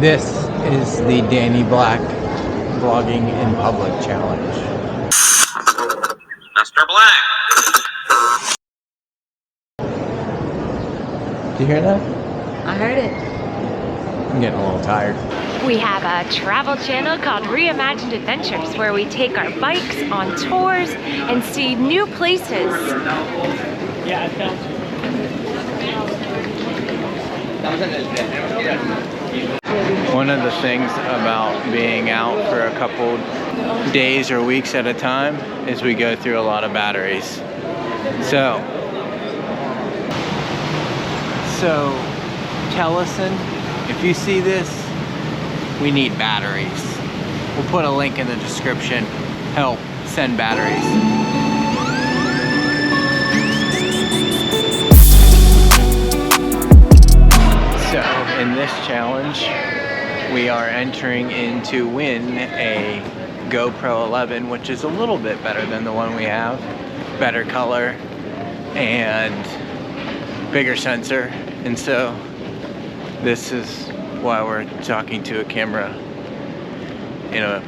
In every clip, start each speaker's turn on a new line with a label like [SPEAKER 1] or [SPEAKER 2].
[SPEAKER 1] This is the Danny Black Vlogging in Public Challenge.
[SPEAKER 2] Mr. Black!
[SPEAKER 1] Did you hear that?
[SPEAKER 3] I heard it.
[SPEAKER 1] I'm getting a little tired.
[SPEAKER 3] We have a travel channel called Reimagined Adventures where we take our bikes on tours and see new places.
[SPEAKER 1] Yeah, it sounds. One of the things about being out for a couple days or weeks at a time is we go through a lot of batteries. So Tellison, if you see this, we need batteries. We'll put a link in the description. Help send batteries. So in this challenge, we are entering in to win a GoPro 11, which is a little bit better than the one we have. Better color and bigger sensor. And so this is why we're talking to a camera in a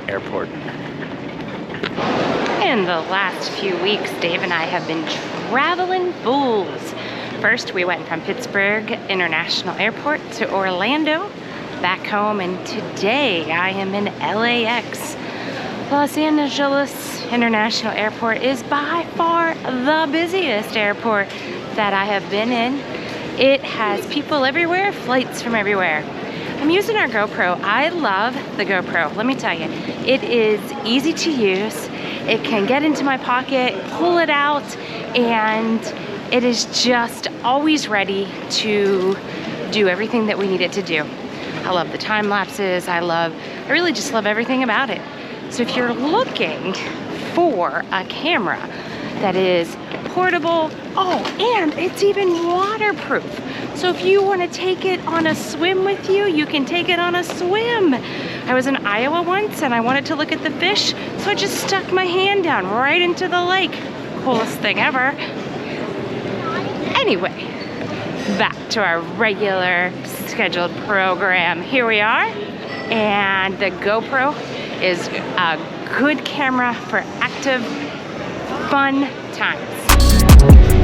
[SPEAKER 1] airport.
[SPEAKER 3] In the last few weeks, Dave and I have been traveling fools. First, we went from Pittsburgh International Airport to Orlando, back home, and today I am in LAX. Los Angeles International Airport is by far the busiest airport that I have been in. It has people everywhere, flights from everywhere. I'm using our GoPro. I love the GoPro, let me tell you. It is easy to use. It can get into my pocket, pull it out, and it is just always ready to do everything that we need it to do. I love the time lapses. I really just love everything about it. So if you're looking for a camera that is portable, oh, and it's even waterproof. So if you want to take it on a swim with you, you can take it on a swim. I was in Iowa once and I wanted to look at the fish, so I just stuck my hand down right into the lake. Coolest thing ever. Anyway, back to our regular scheduled program. Here we are, and the GoPro is a good camera for active, fun times.